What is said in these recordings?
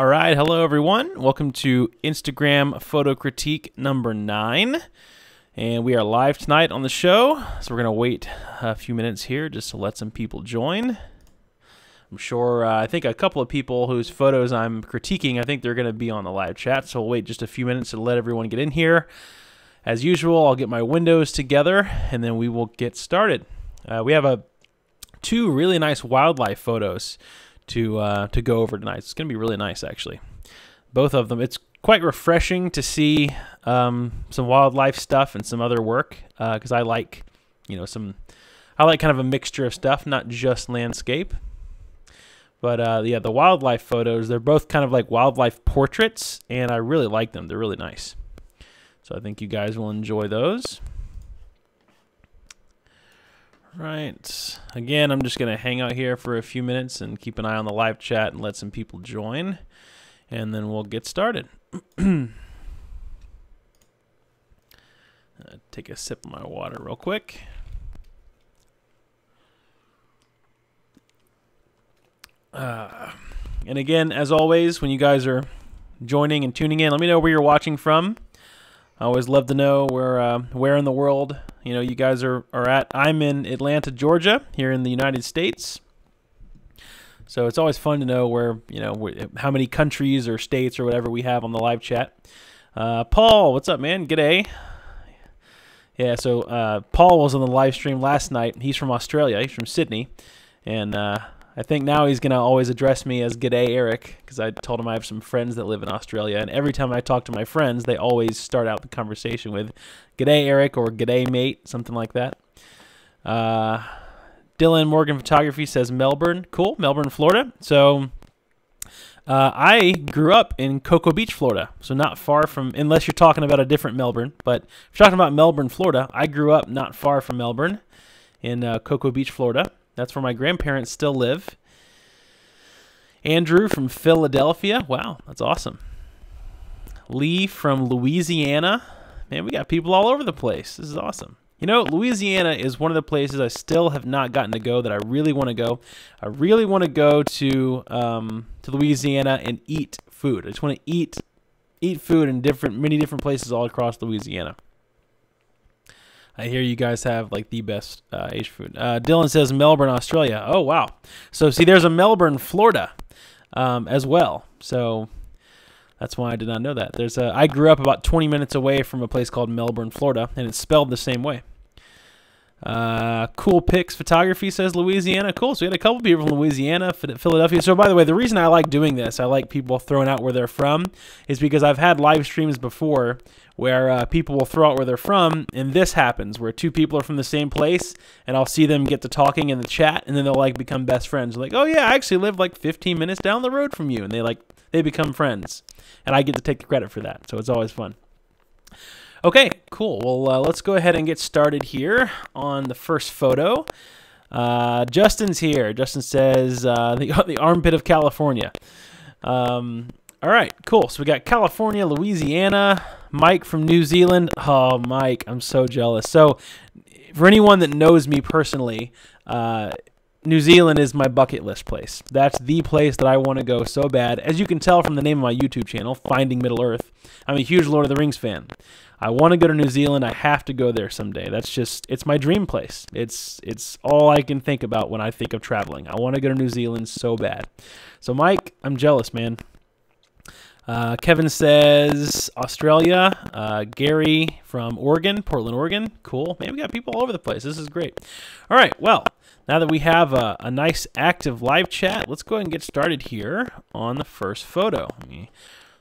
All right, hello everyone. Welcome to Instagram Photo Critique number 9. And we are live tonight on the show, so we're going to wait a few minutes here just to let some people join. I'm sure, I think a couple of people whose photos I'm critiquing, I think they're going to be on the live chat, so we'll wait just a few minutes to let everyone get in here. As usual, I'll get my windows together, and then we will get started. We have two really nice wildlife photos to go over tonight. It's going to be really nice, actually. Both of them. It's quite refreshing to see some wildlife stuff and some other work because I like, I like kind of a mixture of stuff, not just landscape. But yeah, the wildlife photos, they're both kind of like wildlife portraits, and I really like them. They're really nice. So I think you guys will enjoy those. Right. Again, I'm just going to hang out here for a few minutes and keep an eye on the live chat and let some people join, and then we'll get started. Take a sip of my water real quick. And again, as always, when you guys are joining and tuning in, let me know where you're watching from. I always love to know where in the world you guys are at. I'm in Atlanta, Georgia, here in the United States. So it's always fun to know where, how many countries or states or whatever we have on the live chat. Paul, what's up, man? G'day. Yeah, so Paul was on the live stream last night. He's from Australia. He's from Sydney. And I think now he's going to always address me as G'day Eric, because I told him I have some friends that live in Australia, and every time I talk to my friends, they always start out the conversation with G'day Eric or G'day mate, something like that. Dylan Morgan Photography says Melbourne. Cool, Melbourne, Florida. So I grew up in Cocoa Beach, Florida, so not far from, unless you're talking about a different Melbourne, but if you're talking about Melbourne, Florida, I grew up not far from Melbourne in Cocoa Beach, Florida. That's where my grandparents still live. Andrew from Philadelphia. Wow, that's awesome. Lee from Louisiana. Man, we got people all over the place. This is awesome. Louisiana is one of the places I still have not gotten to go that I really want to go. I really want to go to Louisiana and eat food. I just want to eat food in many different places all across Louisiana. I hear you guys have like the best Asian food. Dylan says Melbourne, Australia. Oh, wow. So see, there's a Melbourne, Florida as well. So that's why I did not know that. I grew up about 20 minutes away from a place called Melbourne, Florida, and it's spelled the same way. Cool Pics Photography says Louisiana. Cool. So we had a couple people from Louisiana, Philadelphia. So by the way, the reason I like doing this, I like people throwing out where they're from, is because I've had live streams before where people will throw out where they're from, and this happens where two people are from the same place, and I'll see them get to talking in the chat, and then they'll like become best friends. They're like, oh yeah, I actually live like 15 minutes down the road from you, and they become friends, and I get to take the credit for that. So it's always fun. Okay, cool. Well, let's go ahead and get started here on the first photo. Justin's here. Justin says the armpit of California. All right, cool. So we got California, Louisiana, Mike from New Zealand. Oh, Mike, I'm so jealous. So for anyone that knows me personally, New Zealand is my bucket list place. That's the place that I want to go so bad. As you can tell from the name of my YouTube channel, Finding Middle Earth, I'm a huge Lord of the Rings fan. I want to go to New Zealand. I have to go there someday. It's my dream place. It's all I can think about when I think of traveling. I want to go to New Zealand so bad. So Mike, I'm jealous, man. Kevin says Australia. Gary from Oregon, Portland, Oregon. Cool. Man, we got people all over the place. This is great. All right, well, now that we have a nice active live chat, let's go ahead and get started here on the first photo. Let me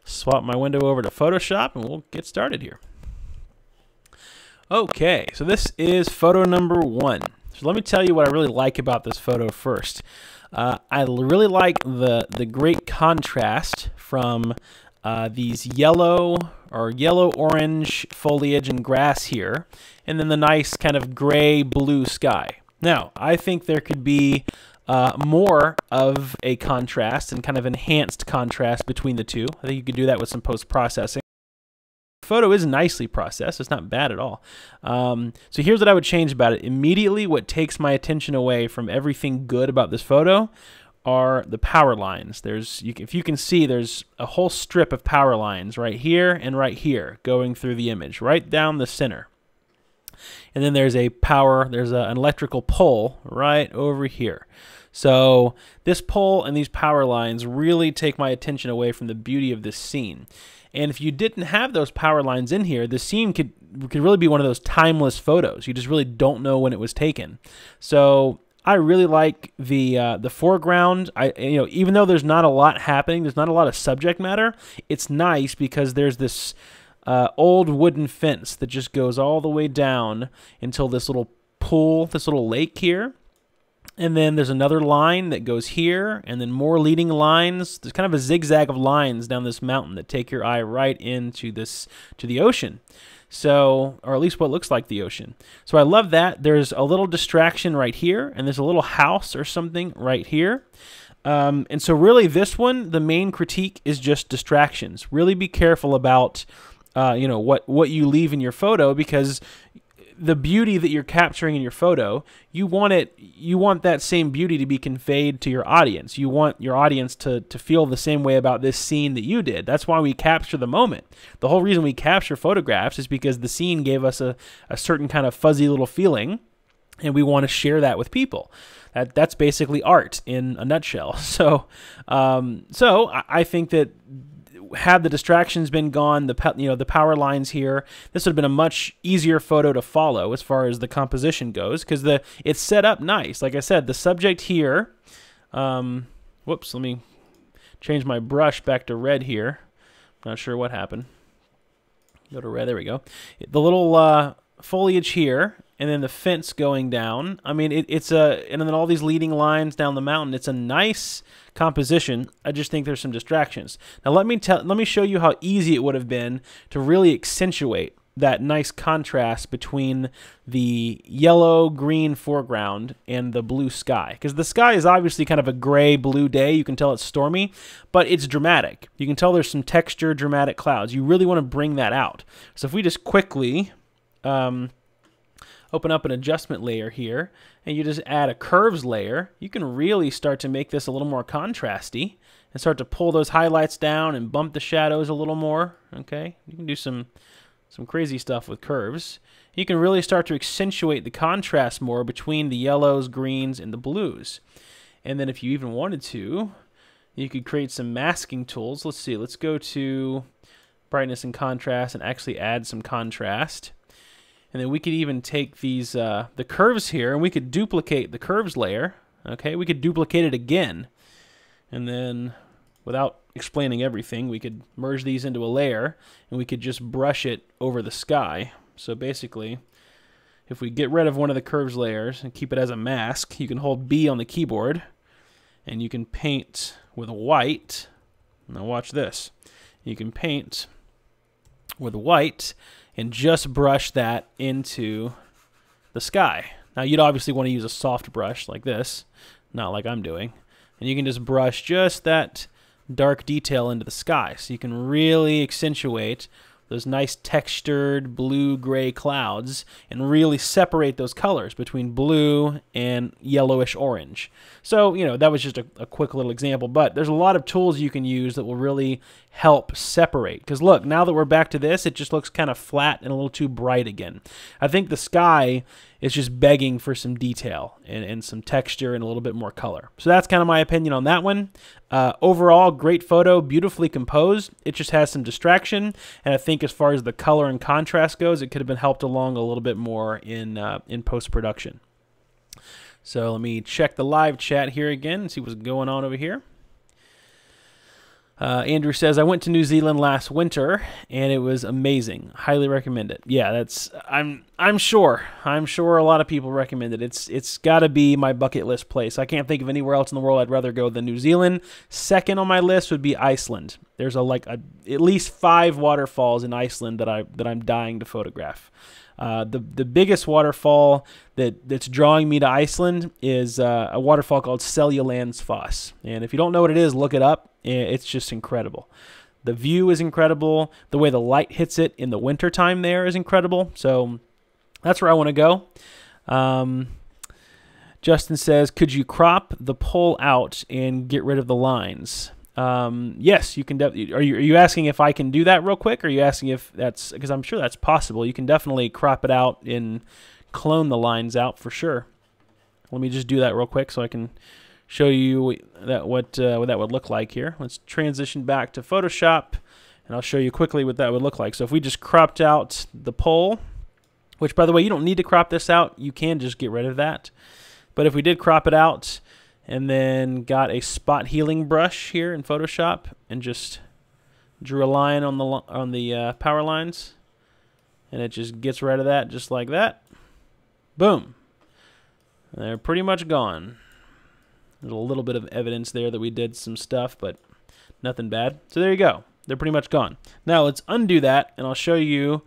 swap my window over to Photoshop, and we'll get started here. Okay, so this is photo number 1. So let me tell you what I really like about this photo first. I really like the great contrast from these yellow or yellow-orange foliage and grass here, and then the nice kind of gray-blue sky. Now, I think there could be more of a contrast and kind of enhanced contrast between the two. I think you could do that with some post-processing. photo is nicely processed. It's not bad at all. So here's what I would change about it. Immediately, what takes my attention away from everything good about this photo are the power lines. If you can see, there's a whole strip of power lines right here and right here going through the image, right down the center. And then there's an electrical pole right over here. So this pole and these power lines really take my attention away from the beauty of this scene. And if you didn't have those power lines in here, the scene could really be one of those timeless photos. You just really don't know when it was taken. So I really like the foreground. Even though there's not a lot happening, there's not a lot of subject matter, it's nice because there's this old wooden fence that just goes all the way down until this little pool, this little lake here. And then there's another line that goes here, and then more leading lines. There's kind of a zigzag of lines down this mountain that take your eye right into the ocean. So, or at least what looks like the ocean. So I love that. There's a little distraction right here, and there's a little house or something right here. And so really this one, the main critique is just distractions. Really be careful about what you leave in your photo, because the beauty that you're capturing in your photo, you want that same beauty to be conveyed to your audience. You want your audience to feel the same way about this scene that you did. That's why we capture the moment. The whole reason we capture photographs is because the scene gave us a certain kind of fuzzy little feeling, and we want to share that with people. That's basically art in a nutshell. So I think that had the distractions been gone, the power lines here, this would have been a much easier photo to follow as far as the composition goes, because it's set up nice. Like I said, the subject here, whoops, let me change my brush back to red here. Not sure what happened. Go to red, there we go. The little foliage here, and then the fence going down. I mean, and then all these leading lines down the mountain. It's a nice composition. I just think there's some distractions. Now let me show you how easy it would have been to really accentuate that nice contrast between the yellow-green foreground and the blue sky. Because the sky is obviously kind of a gray-blue day. You can tell it's stormy, but it's dramatic. You can tell there's some texture, dramatic clouds. You really want to bring that out. So if we just quickly open up an adjustment layer here, and you just add a curves layer, you can really start to make this a little more contrasty and start to pull those highlights down and bump the shadows a little more. Okay, you can do some crazy stuff with curves. You can really start to accentuate the contrast more between the yellows, greens, and the blues. And then if you even wanted to, you could create some masking tools. Let's see, let's go to brightness and contrast and actually add some contrast. And then we could even take these the curves here, and we could duplicate the curves layer. Okay, we could duplicate it again. And then, without explaining everything, we could merge these into a layer, and we could just brush it over the sky. So basically, if we get rid of one of the curves layers and keep it as a mask, you can hold B on the keyboard, and you can paint with white. Now watch this. You can paint with white and just brush that into the sky. Now you'd obviously want to use a soft brush like this, not like I'm doing. And you can just brush just that dark detail into the sky, so you can really accentuate those nice textured blue-gray clouds and really separate those colors between blue and yellowish orange. So, that was just a quick little example, but there's a lot of tools you can use that will really help separate. Because look, now that we're back to this, it just looks kind of flat and a little too bright again. I think the sky is just begging for some detail and some texture and a little bit more color. So that's kind of my opinion on that one. Overall, great photo, beautifully composed. It just has some distraction, and I think as far as the color and contrast goes, it could have been helped along a little bit more in post-production. So let me check the live chat here again and see what's going on over here. Andrew says, I went to New Zealand last winter and it was amazing. Highly recommend it. Yeah, I'm sure a lot of people recommend it. It's got to be my bucket list place. I can't think of anywhere else in the world I'd rather go than New Zealand. Second on my list would be Iceland. There's at least 5 waterfalls in Iceland that I'm dying to photograph. The biggest waterfall that's drawing me to Iceland is a waterfall called Seljalandsfoss. And if you don't know what it is, look it up. It's just incredible. The view is incredible. The way the light hits it in the wintertime there is incredible. So that's where I want to go. Justin says, could you crop the pole out and get rid of the lines? Yes, you can. Are you asking if I can do that real quick? Or are you asking if that's, because I'm sure that's possible. You can definitely crop it out and clone the lines out for sure. Let me just do that real quick so I can show you that what that would look like here. Let's transition back to Photoshop, and I'll show you quickly what that would look like. So if we just cropped out the pole, which, by the way, you don't need to crop this out. You can just get rid of that. But if we did crop it out and then got a spot healing brush here in Photoshop and just drew a line on the power lines, and it just gets rid of that just like that. Boom. They're pretty much gone. There's a little bit of evidence there that we did some stuff, but nothing bad. So there you go. They're pretty much gone. Now let's undo that, and I'll show you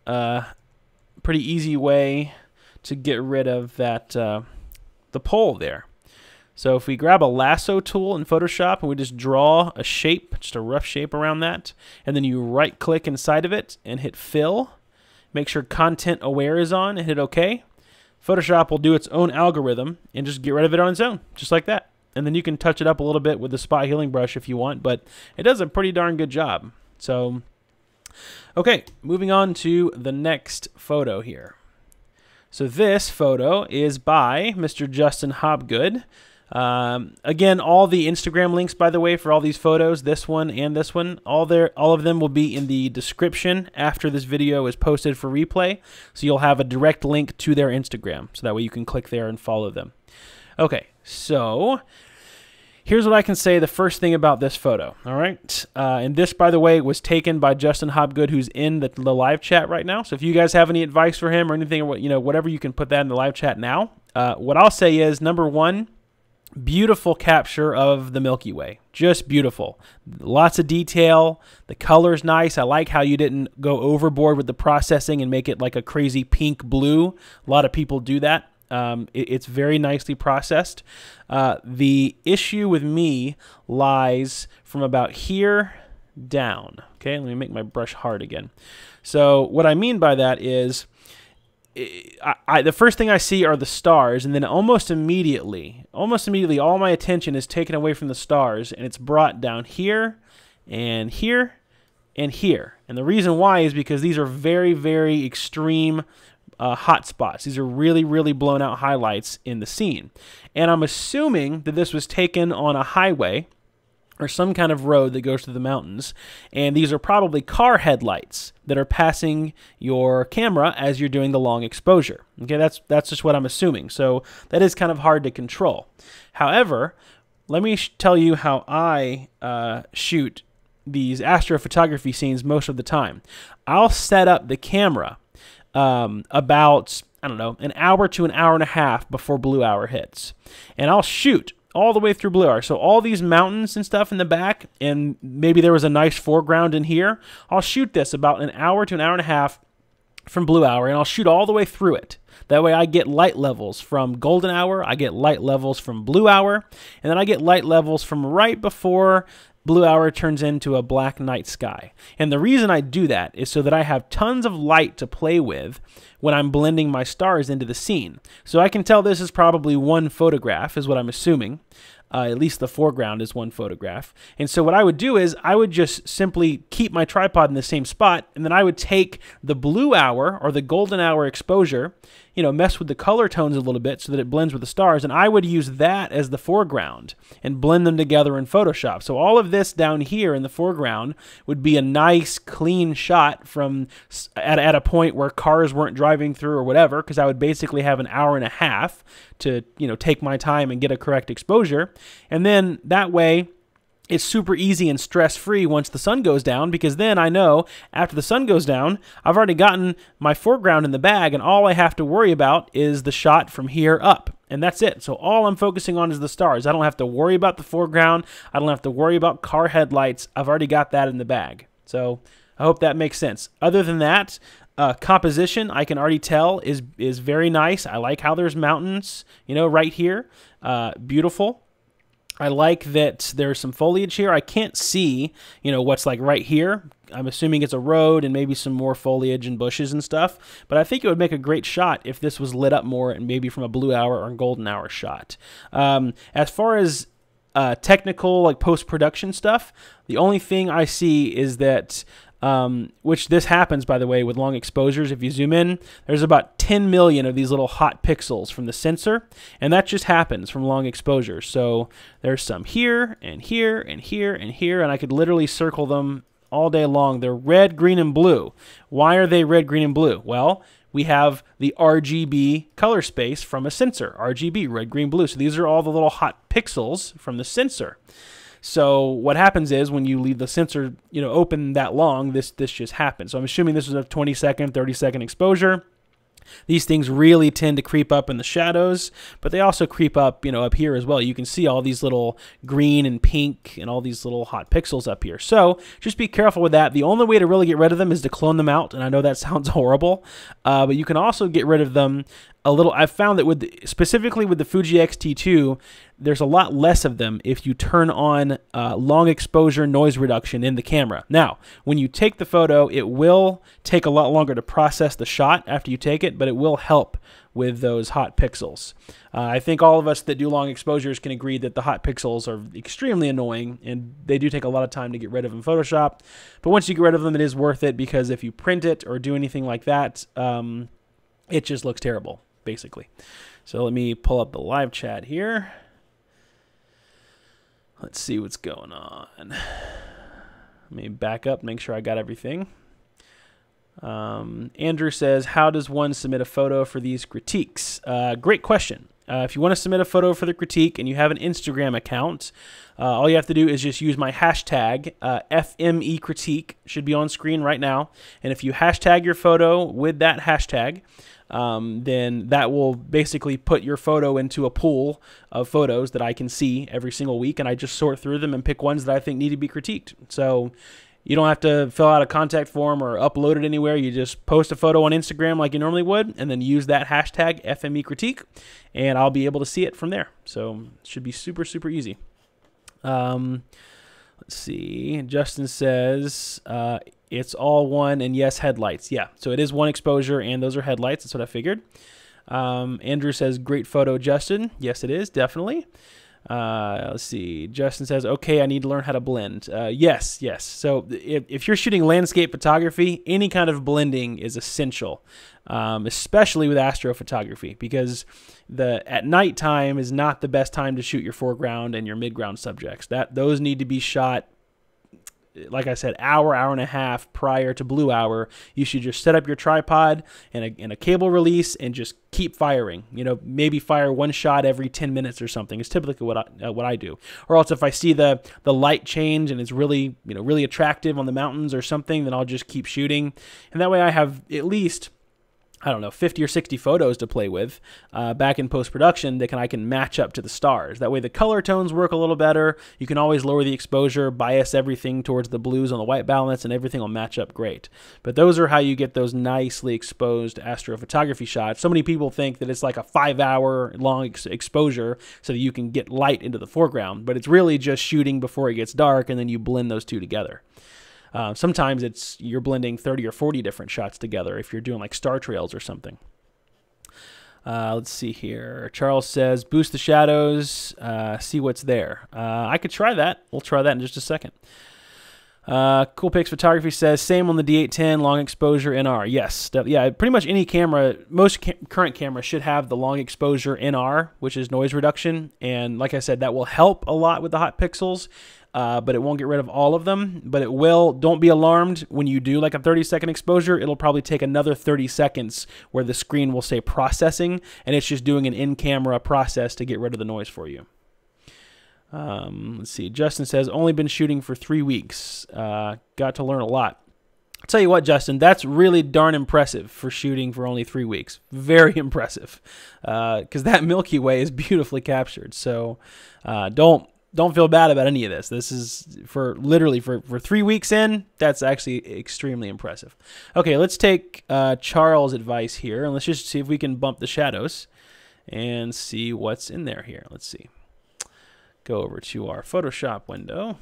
a pretty easy way to get rid of that the pole there. So if we grab a lasso tool in Photoshop and we just draw a shape, just a rough shape around that, and then you right-click inside of it and hit Fill, make sure Content Aware is on, and hit OK. Photoshop will do its own algorithm and just get rid of it on its own, just like that. And then you can touch it up a little bit with the spot healing brush if you want, but it does a pretty darn good job. So, okay, moving on to the next photo here. So this photo is by Mr. Justin Hobgood. Again, all the Instagram links, by the way, for all these photos, this one and this one, all of them will be in the description after this video is posted for replay. So you'll have a direct link to their Instagram, so that way you can click there and follow them. Okay, so here's what I can say the first thing about this photo, all right? And this, by the way, was taken by Justin Hobgood, who's in the live chat right now. So if you guys have any advice for him or anything, or whatever, you can put that in the live chat now. What I'll say is, number one, beautiful capture of the Milky Way. Just beautiful. Lots of detail. The color's nice. I like how you didn't go overboard with the processing and make it like a crazy pink blue. A lot of people do that. It's very nicely processed. The issue with me lies from about here down. Okay, let me make my brush hard again. So what I mean by that is, the first thing I see are the stars, and then almost immediately, all my attention is taken away from the stars, and it's brought down here, and here, and here. And the reason why is because these are very, very extreme hot spots. These are really, really blown out highlights in the scene. And I'm assuming that this was taken on a highway or some kind of road that goes through the mountains, and these are probably car headlights that are passing your camera as you're doing the long exposure. Okay, that's just what I'm assuming. So that is kind of hard to control. However, let me tell you how I shoot these astrophotography scenes most of the time. I'll set up the camera about, I don't know, an hour to an hour and a half before blue hour hits, and I'll shoot all the way through blue hour. So all these mountains and stuff in the back, and maybe there was a nice foreground in here, I'll shoot this about an hour to an hour and a half from blue hour, and I'll shoot all the way through it. That way I get light levels from golden hour, I get light levels from blue hour, and then I get light levels from right before blue hour turns into a black night sky. And the reason I do that is so that I have tons of light to play with when I'm blending my stars into the scene. So I can tell this is probably one photograph, is what I'm assuming. At least the foreground is one photograph. And so what I would do is I would just simply keep my tripod in the same spot, and then I would take the blue hour or the golden hour exposure, mess with the color tones a little bit so that it blends with the stars, and I would use that as the foreground and blend them together in Photoshop. So all of this down here in the foreground would be a nice clean shot from at a point where cars weren't driving through or whatever, because I would basically have an hour and a half to take my time and get a correct exposure. And then that way it's super easy and stress-free once the sun goes down, because then I know after the sun goes down, I've already gotten my foreground in the bag, and all I have to worry about is the shot from here up. And that's it. So all I'm focusing on is the stars. I don't have to worry about the foreground. I don't have to worry about car headlights. I've already got that in the bag. So I hope that makes sense. Other than that, composition, I can already tell, is very nice. I like how there's mountains, right here. Beautiful. I like that there's some foliage here. I can't see, what's like right here. I'm assuming it's a road and maybe some more foliage and bushes and stuff. But I think it would make a great shot if this was lit up more and maybe from a blue hour or golden hour shot. As far as technical like post-production stuff, the only thing I see is that which this happens, by the way, with long exposures. If you zoom in, there's about 10 million of these little hot pixels from the sensor, and that just happens from long exposures. So there's some here and here and here and here, and I could literally circle them all day long. They're red, green, and blue. Why are they red, green, and blue? Well, we have the RGB color space from a sensor. RGB, red, green, blue. So these are all the little hot pixels from the sensor. So what happens is when you leave the sensor, open that long, this just happens. So I'm assuming this was a 20-second, 30-second exposure. These things really tend to creep up in the shadows, but they also creep up, up here as well. You can see all these little green and pink and all these little hot pixels up here. So just be careful with that. The only way to really get rid of them is to clone them out, and I know that sounds horrible, but you can also get rid of them a little. I've found that specifically with the Fuji X-T2, there's a lot less of them if you turn on long exposure noise reduction in the camera. Now, when you take the photo, it will take a lot longer to process the shot after you take it, but it will help with those hot pixels. I think all of us that do long exposures can agree that the hot pixels are extremely annoying, and they do take a lot of time to get rid of in Photoshop. But once you get rid of them, it is worth it, because if you print it or do anything like that, it just looks terrible, basically. So let me pull up the live chat here. Let's see what's going on. Let me back up, make sure I got everything. Andrew says, how does one submit a photo for these critiques? Great question. If you want to submit a photo for the critique and you have an Instagram account, all you have to do is just use my hashtag, FMEcritique, should be on screen right now. And if you hashtag your photo with that hashtag, then that will basically put your photo into a pool of photos that I can see every single week, and I just sort through them and pick ones that I think need to be critiqued. So you don't have to fill out a contact form or upload it anywhere. You just post a photo on Instagram like you normally would, and then use that hashtag FMEcritique, and I'll be able to see it from there. So it should be super, super easy. Let's see. Justin says, it's all one, and yes, headlights. Yeah, so it is one exposure, and those are headlights. That's what I figured. Andrew says, great photo, Justin. Yes, it is, definitely. Let's see. Justin says, okay, I need to learn how to blend. Yes. So if you're shooting landscape photography, any kind of blending is essential, especially with astrophotography, because at nighttime is not the best time to shoot your foreground and your midground subjects. Those need to be shot, like I said, hour and a half prior to blue hour. You should just set up your tripod and a cable release and just keep firing. Maybe fire one shot every 10 minutes or something. It's typically what I do. Or else if I see the light change and it's really really attractive on the mountains or something, then I'll just keep shooting. And that way I have at least, I don't know, 50 or 60 photos to play with back in post-production that I can match up to the stars. That way the color tones work a little better. You can always lower the exposure, bias everything towards the blues on the white balance, and everything will match up great. But those are how you get those nicely exposed astrophotography shots. So many people think that it's like a 5-hour long exposure so that you can get light into the foreground, but it's really just shooting before it gets dark, and then you blend those two together. Sometimes you're blending 30 or 40 different shots together if you're doing like star trails or something. Let's see here. Charles says, boost the shadows, see what's there. I could try that. We'll try that in just a second. Cool Pics Photography says, same on the D810, long exposure NR. Yes, yeah, pretty much any camera, most current cameras should have the long exposure NR, which is noise reduction. And like I said, that will help a lot with the hot pixels. But it won't get rid of all of them, but it will. Don't be alarmed when you do like a 30-second exposure. It'll probably take another 30 seconds where the screen will say processing, and it's just doing an in-camera process to get rid of the noise for you. Let's see. Justin says, only been shooting for 3 weeks. Got to learn a lot. I'll tell you what, Justin, that's really darn impressive for shooting for only 3 weeks. Very impressive, because that Milky Way is beautifully captured. So don't feel bad about any of this. This is literally for 3 weeks in. That's actually extremely impressive. Okay, let's take Charles' advice here, and let's just see if we can bump the shadows and see what's in there here. Let's see. go over to our Photoshop window.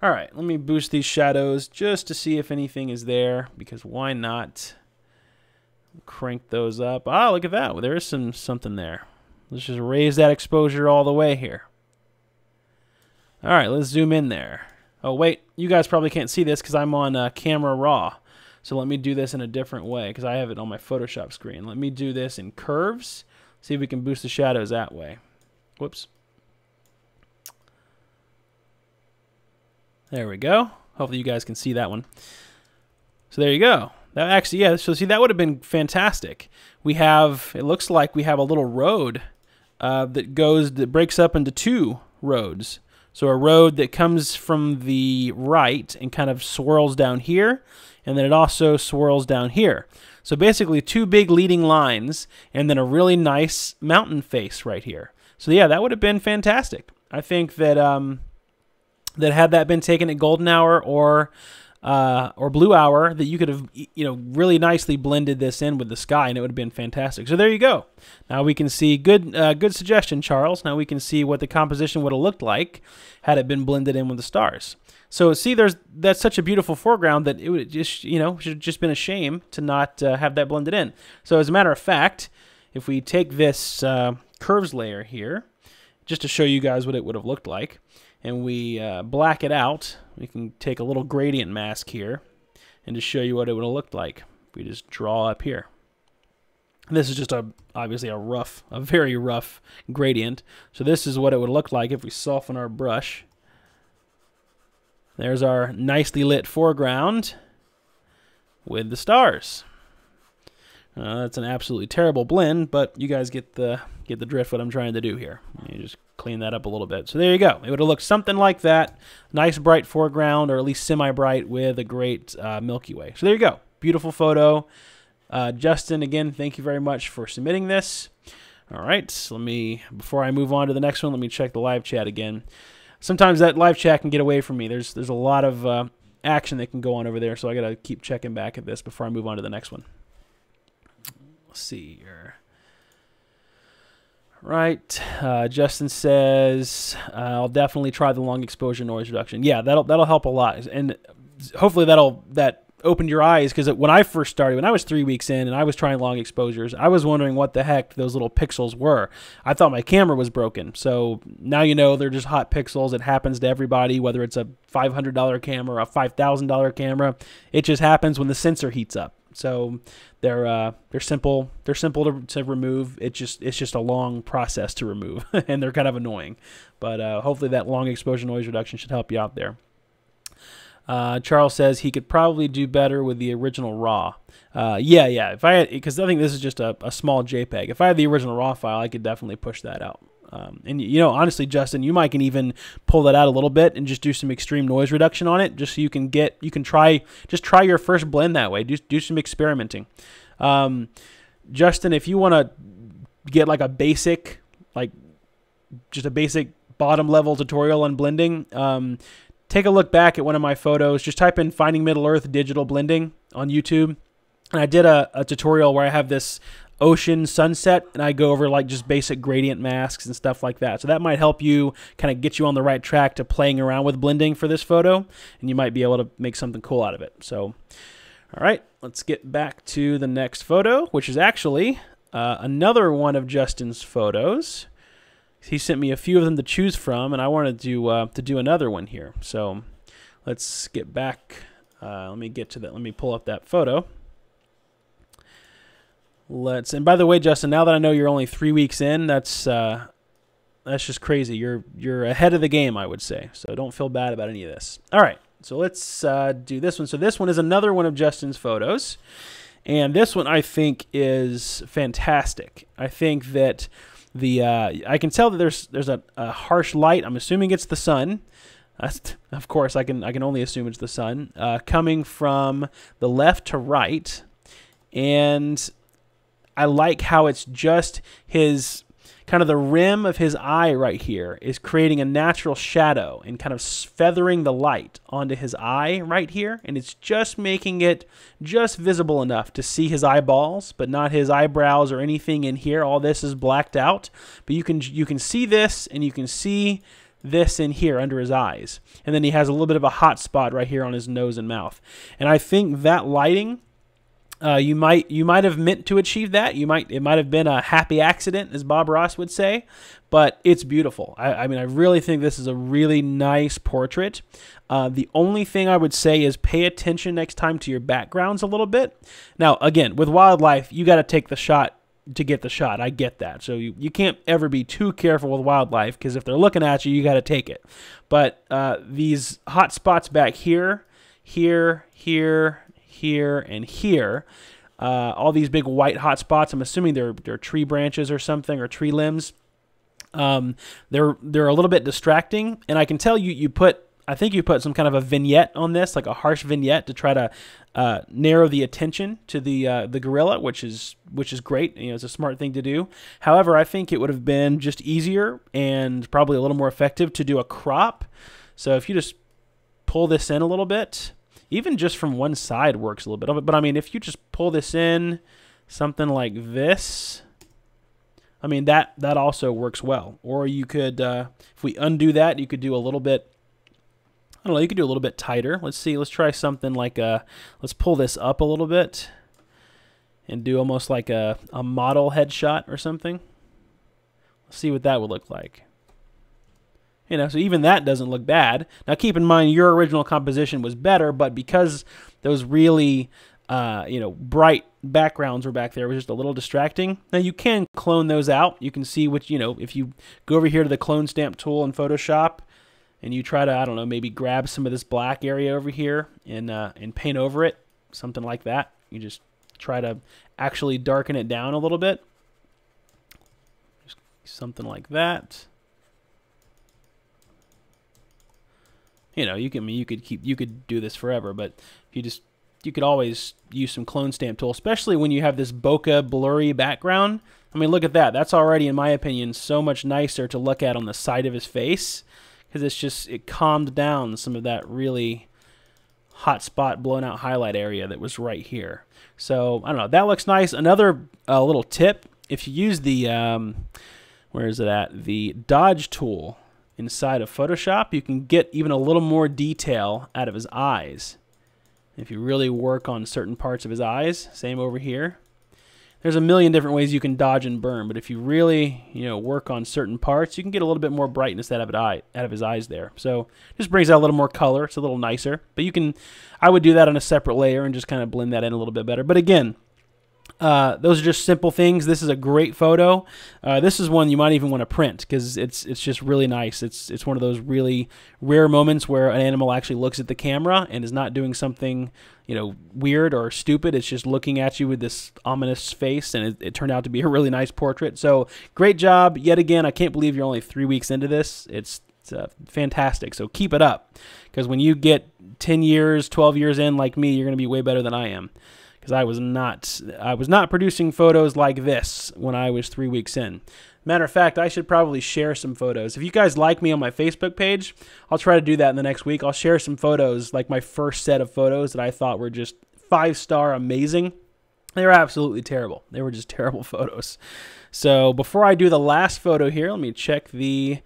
All right, let me boost these shadows just to see if anything is there, because why not? Crank those up. Ah, look at that. Well, there is something there. Let's just raise that exposure all the way here. All right, let's zoom in there. Oh, wait, you guys probably can't see this because I'm on camera raw. So let me do this in a different way because I have it on my Photoshop screen. Let me do this in curves. See if we can boost the shadows that way. Whoops. There we go. Hopefully you guys can see that one. So there you go. That actually, yeah, so see, that would have been fantastic. We have, it looks like we have a little road that breaks up into two roads. So a road that comes from the right and kind of swirls down here, and then it also swirls down here. So basically two big leading lines, and then a really nice mountain face right here. So yeah, that would have been fantastic. I think that that had that been taken at golden hour or blue hour, that you could have, you know, really nicely blended this in with the sky, and it would have been fantastic. So there you go. Now we can see, good suggestion, Charles. Now we can see what the composition would have looked like had it been blended in with the stars. So see, that's such a beautiful foreground that it would just, you know, should have just been a shame to not have that blended in. So as a matter of fact, if we take this curves layer here, just to show you guys what it would have looked like, and we black it out, we can take a little gradient mask here and just show you what it would have looked like if we just draw up here. And this is just obviously a very rough gradient. So this is what it would look like if we soften our brush. There's our nicely lit foreground with the stars. That's an absolutely terrible blend, but you guys get the drift what I'm trying to do here. You just clean that up a little bit. So there you go. It would have looked something like that. Nice bright foreground, or at least semi-bright, with a great Milky Way. So there you go. Beautiful photo. Justin, again, thank you very much for submitting this. All right, so before I move on to the next one, let me check the live chat again. Sometimes that live chat can get away from me. There's a lot of action that can go on over there, so I got to keep checking back at this before I move on to the next one. Let's see here. Right, Justin says, I'll definitely try the long exposure noise reduction. Yeah, that'll help a lot, and hopefully that opened your eyes, because when I first started, when I was 3 weeks in and I was trying long exposures, I was wondering what the heck those little pixels were. I thought my camera was broken. So now you know they're just hot pixels. It happens to everybody, whether it's a $500 camera or a $5,000 camera. It just happens when the sensor heats up. So they're simple to remove. It's just a long process to remove, and they're kind of annoying. But hopefully that long exposure noise reduction should help you out there. Charles says he could probably do better with the original RAW. Yeah. Because I think this is just a small JPEG. If I had the original RAW file, I could definitely push that out. And you know, honestly, Justin, you might can even pull that out a little bit and just do some extreme noise reduction on it, just so you can try your first blend that way. Do some experimenting. Justin, if you want to get like just a basic bottom level tutorial on blending, take a look back at one of my photos. Just type in Finding Middle Earth digital blending on YouTube. And I did a tutorial where I have this ocean sunset, and I go over like just basic gradient masks and stuff like that. So that might help you kind of get you on the right track to playing around with blending for this photo, and you might be able to make something cool out of it. So, all right, let's get back to the next photo, which is actually another one of Justin's photos. He sent me a few of them to choose from, and I wanted to do another one here. So let's get back. Let me get to that. Let me pull up that photo. And by the way, Justin, now that I know you're only 3 weeks in, that's just crazy. You're ahead of the game, I would say. So don't feel bad about any of this. All right, so let's do this one. So this one is another one of Justin's photos, and this one I think is fantastic. I think that I can tell that there's a harsh light. I'm assuming it's the sun. Of course, I can only assume it's the sun coming from the left to right, and I like how it's just his kind of the rim of his eye right here is creating a natural shadow and kind of feathering the light onto his eye right here, and it's just making it just visible enough to see his eyeballs, but not his eyebrows or anything in here. All this is blacked out, but you can see this, and you can see this in here under his eyes, and then he has a little bit of a hot spot right here on his nose and mouth. And I think that lighting, you might have meant to achieve that. It might have been a happy accident, as Bob Ross would say, but it's beautiful. I mean, I really think this is a really nice portrait. The only thing I would say is pay attention next time to your backgrounds a little bit. Now, again, with wildlife, you got to take the shot to get the shot. I get that. So you can't ever be too careful with wildlife, because if they're looking at you, you got to take it. But these hot spots back here, here, and here, all these big white hot spots, I'm assuming they're tree branches or something, or tree limbs. They're a little bit distracting, and I can tell I think you put some kind of a vignette on this, like a harsh vignette, to try to narrow the attention to the gorilla, which is great. You know, it's a smart thing to do. However, I think it would have been just easier and probably a little more effective to do a crop. So if you just pull this in a little bit, even just from one side works a little bit of it. But I mean, if you just pull this in, something like this, I mean, that also works well. Or you could, if we undo that, you could do a little bit, I don't know, you could do a little bit tighter. Let's see, let's try something like let's pull this up a little bit and do almost like a model headshot or something. Let's see what that would look like. You know, so even that doesn't look bad. Now, keep in mind, your original composition was better, but because those really, bright backgrounds were back there, it was just a little distracting. Now, you can clone those out. You can see which, if you go over here to the clone stamp tool in Photoshop, and you try to, I don't know, maybe grab some of this black area over here and paint over it, something like that. You just try to actually darken it down a little bit. Just something like that. You know, you could do this forever, but you could always use some clone stamp tool, especially when you have this bokeh blurry background. I mean, look at that. That's already, in my opinion, so much nicer to look at on the side of his face, because it calmed down some of that really hot spot blown out highlight area that was right here. So I don't know, that looks nice. Another little tip, if you use the where is it at, the dodge tool inside of Photoshop, you can get even a little more detail out of his eyes. If you really work on certain parts of his eyes, same over here. There's a million different ways you can dodge and burn, but if you really, work on certain parts, you can get a little bit more brightness out of his eyes there. So just brings out a little more color. It's a little nicer. But I would do that on a separate layer and just kind of blend that in a little bit better. But again, those are just simple things. This is a great photo. This is one you might even want to print, because it's just really nice. It's one of those really rare moments where an animal actually looks at the camera and is not doing something weird or stupid. It's just looking at you with this ominous face, and it turned out to be a really nice portrait. So great job yet again. I can't believe you're only 3 weeks into this. It's fantastic. So keep it up, because when you get 10 years, 12 years in like me, you're going to be way better than I am. Because I was not producing photos like this when I was 3 weeks in. Matter of fact, I should probably share some photos. If you guys like me on my Facebook page, I'll try to do that in the next week. I'll share some photos, like my first set of photos that I thought were just 5-star amazing. They were absolutely terrible. They were just terrible photos. So before I do the last photo here, let me check the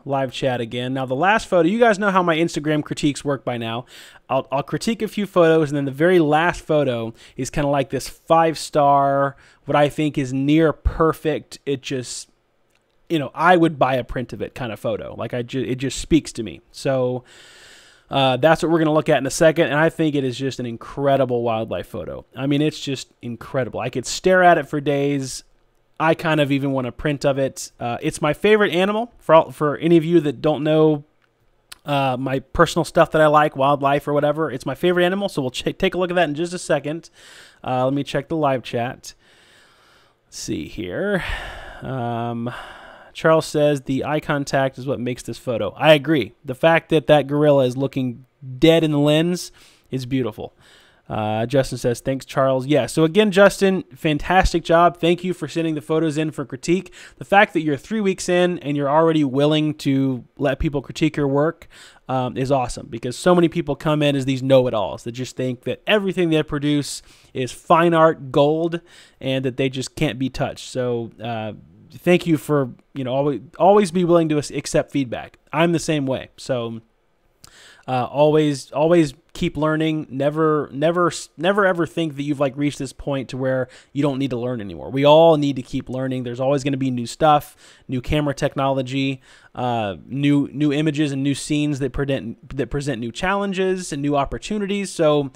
live chat again. Now, the last photo, you guys know how my Instagram critiques work by now. I'll critique a few photos, and then the very last photo is kind of like this 5-star, what I think is near perfect. It just, I would buy a print of it kind of photo. Like it just speaks to me. So that's what we're going to look at in a second, and I think it is just an incredible wildlife photo. I mean, it's just incredible. I could stare at it for days. I kind of even want a print of it. It's my favorite animal. For any of you that don't know my personal stuff that I like, wildlife or whatever, it's my favorite animal. So we'll take a look at that in just a second. Let me check the live chat. Let's see here. Charles says the eye contact is what makes this photo. I agree. The fact that gorilla is looking dead in the lens is beautiful. Justin says, thanks, Charles. Yeah, so again, Justin, fantastic job. Thank you for sending the photos in for critique. The fact that you're 3 weeks in and you're already willing to let people critique your work is awesome, because so many people come in as these know-it-alls that just think that everything they produce is fine art gold and that they just can't be touched. So thank you for, always be willing to accept feedback. I'm the same way. So always keep learning. Never ever think that you've reached this point to where you don't need to learn anymore. We all need to keep learning. There's always going to be new stuff, new camera technology, new images and new scenes that present new challenges and new opportunities. So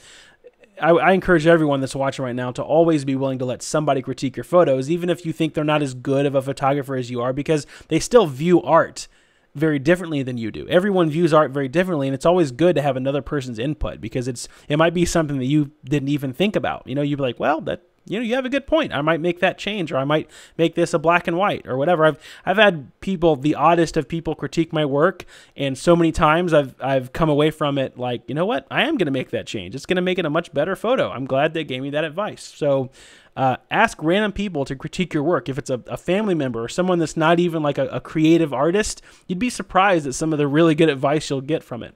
I encourage everyone that's watching right now to always be willing to let somebody critique your photos, even if you think they're not as good of a photographer as you are, because they still view art very differently than you do. Everyone views art very differently, and it's always good to have another person's input, because it might be something that you didn't even think about. You'd be like, well, you have a good point. I might make that change, or I might make this a black and white, or whatever. I've had people, the oddest of people, critique my work, and so many times I've come away from it like, you know what? I am going to make that change. It's going to make it a much better photo. I'm glad they gave me that advice. So ask random people to critique your work. If it's a family member or someone that's not even a creative artist, you'd be surprised at some of the really good advice you'll get from it.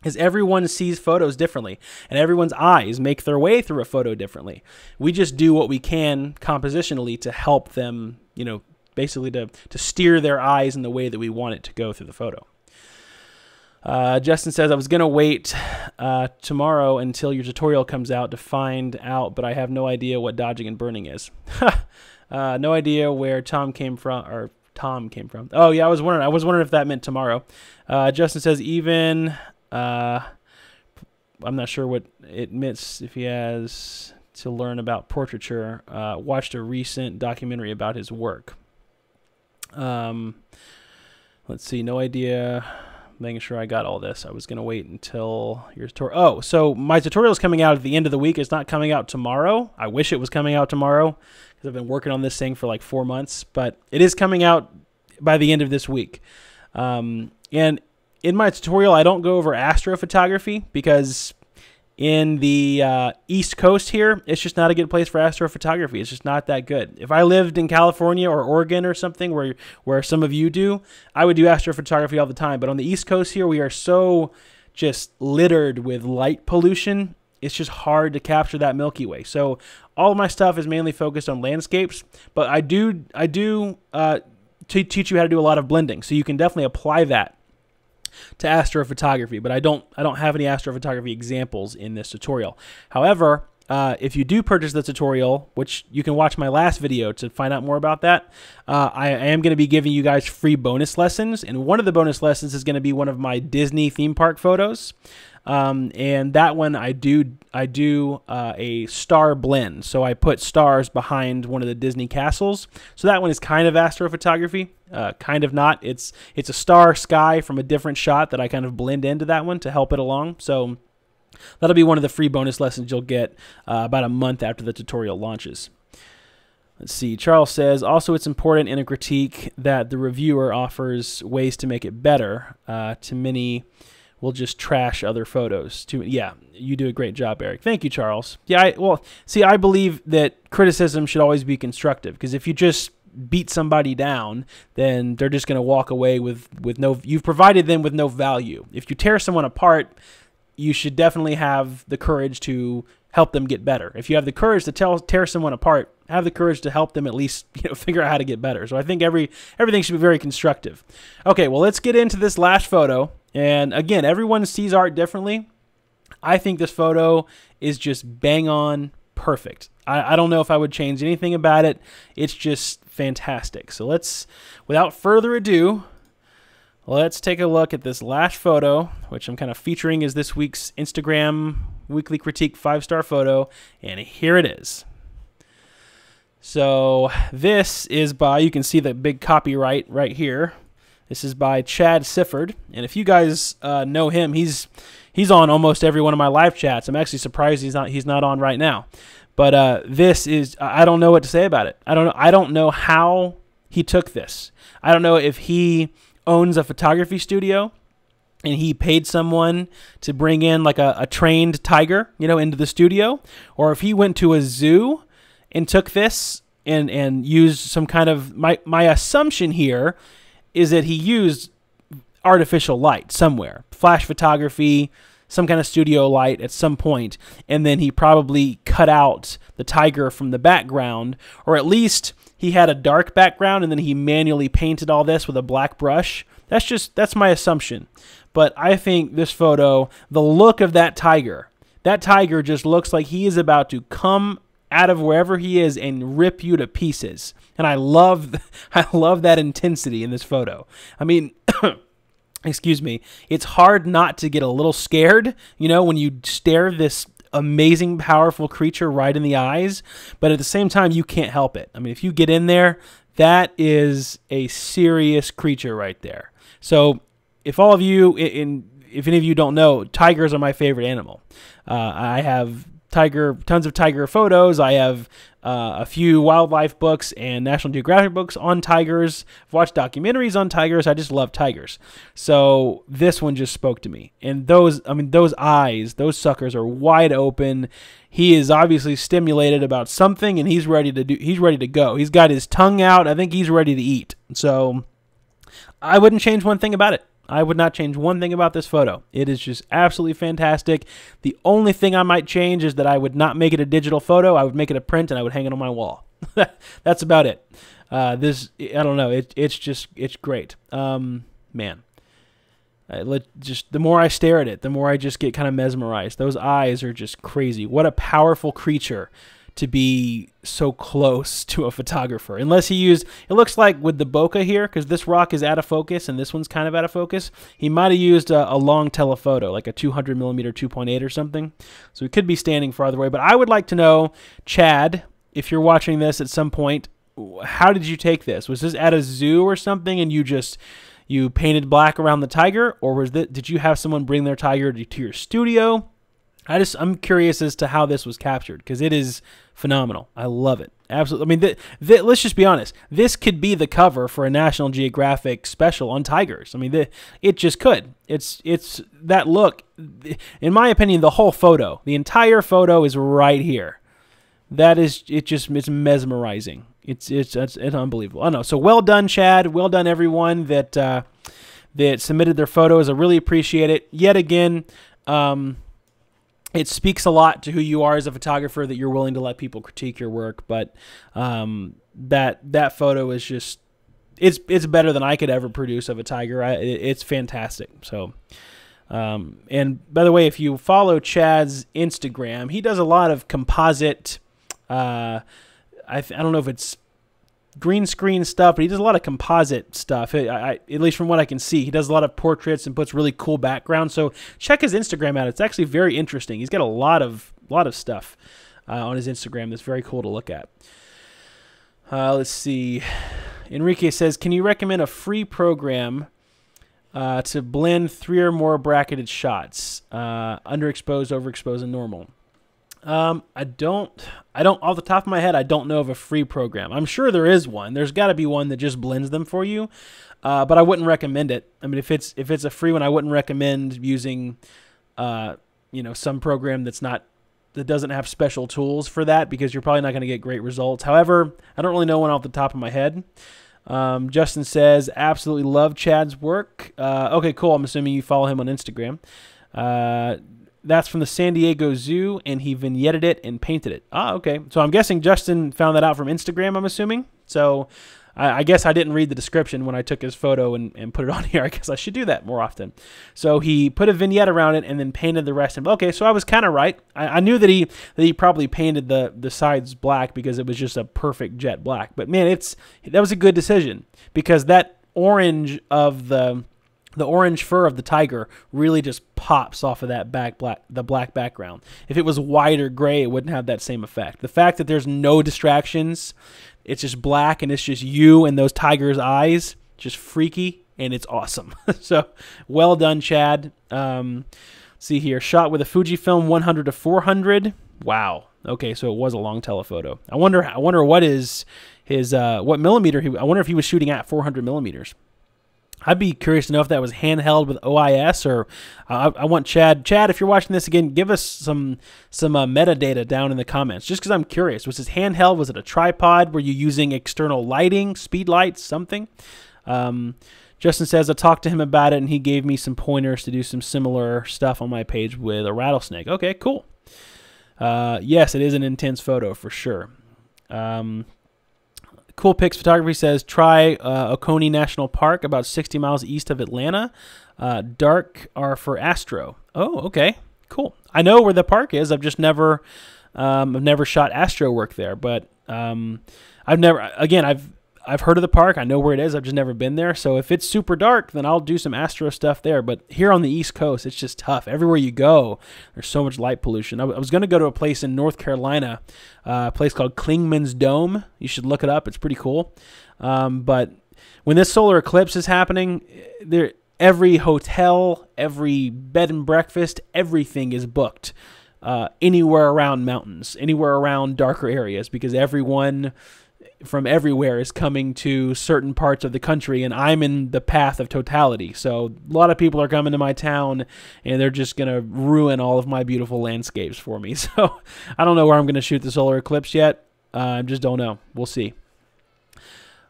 Because everyone sees photos differently, and everyone's eyes make their way through a photo differently. We just do what we can compositionally to help them, basically to steer their eyes in the way that we want it to go through the photo. Justin says, I was going to wait tomorrow until your tutorial comes out to find out, but I have no idea what dodging and burning is. No idea where Tom came from. Oh, yeah, I was wondering if that meant tomorrow. Justin says, I'm not sure what it means if he has to learn about portraiture. Watched a recent documentary about his work. Let's see, no idea. Making sure I got all this. I was going to wait until your tutorial. Oh, so my tutorial is coming out at the end of the week. It's not coming out tomorrow. I wish it was coming out tomorrow, because I've been working on this thing for 4 months, but it is coming out by the end of this week. And in my tutorial, I don't go over astrophotography, because in the East Coast here, it's just not a good place for astrophotography. It's just not that good. If I lived in California or Oregon or something where some of you do, I would do astrophotography all the time. But on the East Coast here, we are so just littered with light pollution. It's just hard to capture that Milky Way. So all of my stuff is mainly focused on landscapes, but I do teach you how to do a lot of blending. So you can definitely apply that to astrophotography, but I don't have any astrophotography examples in this tutorial. However, if you do purchase the tutorial, which you can watch my last video to find out more about that, I am going to be giving you guys free bonus lessons, and one of the bonus lessons is going to be one of my Disney theme park photos. And that one I do a star blend. So I put stars behind one of the Disney castles. So that one is kind of astrophotography, kind of not. It's a star sky from a different shot that I kind of blend into that one to help it along. So that'll be one of the free bonus lessons you'll get about a month after the tutorial launches. Let's see. Charles says, also it's important in a critique that the reviewer offers ways to make it better. Too many will just trash other photos. Yeah, you do a great job, Eric. Thank you, Charles. Yeah, I believe that criticism should always be constructive, because if you just beat somebody down, then they're just going to walk away with no, you've provided them with no value. If you tear someone apart, you should definitely have the courage to help them get better. If you have the courage to tear someone apart, have the courage to help them at least figure out how to get better. So I think everything should be very constructive. Okay, well, let's get into this last photo. And again, everyone sees art differently. I think this photo is just bang on perfect. I don't know if I would change anything about it. It's just fantastic. So without further ado, let's take a look at this last photo, which I'm kind of featuring as this week's Instagram Weekly Critique 5-star photo. And here it is. So this is by, you can see the big copyright right here. This is by Chad Sifford, and if you guys know him, he's on almost every one of my live chats. I'm actually surprised he's not on right now. But this is, I don't know what to say about it. I don't know how he took this. I don't know if he owns a photography studio and he paid someone to bring in like a trained tiger, into the studio, or if he went to a zoo and took this and used some kind of, my assumption here is that he used artificial light somewhere, flash photography, some kind of studio light at some point, and then he probably cut out the tiger from the background, or at least he had a dark background and then he manually painted all this with a black brush. That's my assumption. But I think this photo, the look of that tiger just looks like he is about to come out of wherever he is and rip you to pieces. And I love that intensity in this photo. I mean, excuse me, it's hard not to get a little scared, when you stare this amazing, powerful creature right in the eyes, but at the same time, you can't help it. I mean, if you get in there, that is a serious creature right there. So if all of you, if any of you don't know, tigers are my favorite animal. I have tons of tiger photos. I have a few wildlife books and National Geographic books on tigers. I've watched documentaries on tigers. I just love tigers. So this one just spoke to me. And those eyes, those suckers are wide open. He is obviously stimulated about something, and he's ready to go. He's got his tongue out. I think he's ready to eat. So I wouldn't change one thing about it. I would not change one thing about this photo. It is just absolutely fantastic. The only thing I might change is that I would not make it a digital photo. I would make it a print, and I would hang it on my wall. That's about it. I don't know. It's great. Man. The more I stare at it, the more I just get kind of mesmerized. Those eyes are just crazy. What a powerful creature to be so close to a photographer. Unless he used, it looks like with the bokeh here, because this rock is out of focus and this one's kind of out of focus, he might have used a long telephoto, like a 200 millimeter 2.8 or something. So he could be standing farther away. But I would like to know, Chad, if you're watching this at some point, how did you take this? Was this at a zoo or something and you painted black around the tiger, or did you have someone bring their tiger to your studio? I'm curious as to how this was captured, because it is phenomenal. I love it. Absolutely. I mean, let's just be honest. This could be the cover for a National Geographic special on tigers. I mean, it just could. It's that look. In my opinion, the whole photo, the entire photo is right here. It's mesmerizing. It's unbelievable. I know. So well done, Chad. Well done, everyone that submitted their photos. I really appreciate it. Yet again, it speaks a lot to who you are as a photographer that you're willing to let people critique your work. But that photo is just it's better than I could ever produce of a tiger. It's fantastic. So. And by the way, if you follow Chad's Instagram, he does a lot of composite. I don't know if it's green screen stuff, but he does a lot of composite stuff. At least from what I can see, he does a lot of portraits and puts really cool backgrounds. So check his Instagram out. It's actually very interesting. He's got a lot of stuff on his Instagram that's very cool to look at. Let's see. Enrique says, can you recommend a free program to blend 3 or more bracketed shots, underexposed, overexposed, and normal? I don't off the top of my head, I don't know of a free program. I'm sure there is one. There's got to be one that just blends them for you. But I wouldn't recommend it. I mean, if it's a free one, I wouldn't recommend using, some program that doesn't have special tools for that, because you're probably not going to get great results. However, I don't really know one off the top of my head. Justin says, absolutely love Chad's work. Okay, cool. I'm assuming you follow him on Instagram. That's from the San Diego Zoo, and he vignetted it and painted it. Okay. So I'm guessing Justin found that out from Instagram, I'm assuming. So I guess I didn't read the description when I took his photo and put it on here. I guess I should do that more often. So he put a vignette around it and then painted the rest. Okay, so I was kind of right. I knew that he probably painted the sides black because it was just a perfect jet black. But man, that was a good decision, because that orange of the orange fur of the tiger really just pops off of that the black background. If it was white or gray, it wouldn't have that same effect. The fact that there's no distractions, it's just black and it's just you and those tiger's eyes, just freaky, and it's awesome. So well done, Chad. See here, shot with a Fujifilm 100 to 400. Wow. Okay, so it was a long telephoto. I wonder what is his what millimeter I wonder if he was shooting at 400 millimeters. I'd be curious to know if that was handheld with OIS, or I want Chad. Chad, if you're watching this again, give us some metadata down in the comments, just because I'm curious. Was this handheld? Was it a tripod? Were you using external lighting, speed lights, something? Justin says, I talked to him about it, and he gave me some pointers to do some similar stuff on my page with a rattlesnake. Okay, cool. Yes, it is an intense photo for sure. Cool Pics Photography says, try Oconee National Park, about 60 miles east of Atlanta. Dark are for astro. Oh, okay, cool. I know where the park is. I've just never, I've never shot astro work there. But I've never. Again, I've heard of the park. I know where it is. I've just never been there. So if it's super dark, then I'll do some astro stuff there. But here on the East Coast, it's just tough. Everywhere you go, there's so much light pollution. I was going to go to a place in North Carolina, a place called Klingman's Dome. You should look it up. It's pretty cool. But when this solar eclipse is happening, every hotel, every bed and breakfast, everything is booked anywhere around mountains, anywhere around darker areas, because everyone from everywhere is coming to certain parts of the country, and I'm in the path of totality. So a lot of people are coming to my town, and they're just going to ruin all of my beautiful landscapes for me. So I don't know where I'm going to shoot the solar eclipse yet. I just don't know. We'll see.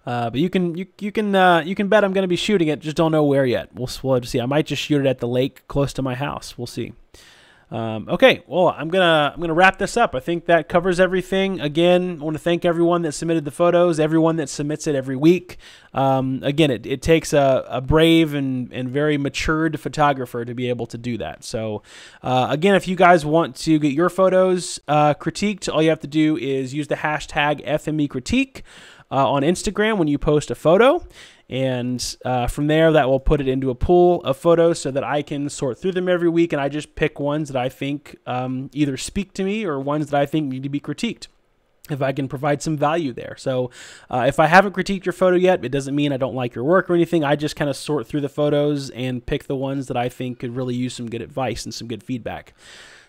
But you can bet I'm going to be shooting it. Just don't know where yet. We'll have to see. I might just shoot it at the lake close to my house. We'll see. Okay, well, I'm gonna wrap this up. I think that covers everything. Again, I want to thank everyone that submitted the photos, everyone that submits it every week. Again, it takes a brave and very matured photographer to be able to do that. So, again, if you guys want to get your photos critiqued, all you have to do is use the hashtag FMEcritique on Instagram when you post a photo. And from there, that will put it into a pool of photos so that I can sort through them every week, and I just pick ones that I think either speak to me or ones that I think need to be critiqued, if I can provide some value there. So if I haven't critiqued your photo yet, it doesn't mean I don't like your work or anything. I just kind of sort through the photos and pick the ones that I think could really use some good advice and some good feedback.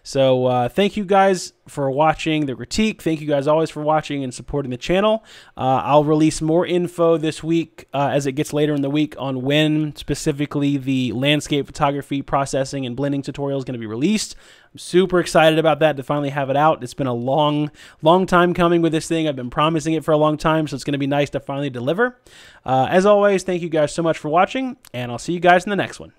So thank you guys for watching the critique. Thank you guys always for watching and supporting the channel. I'll release more info this week as it gets later in the week on when specifically the landscape photography processing and blending tutorial is going to be released. I'm super excited about that, to finally have it out. It's been a long time coming with this thing. I've been promising it for a long time, so it's going to be nice to finally deliver. As always, thank you guys so much for watching, and I'll see you guys in the next one.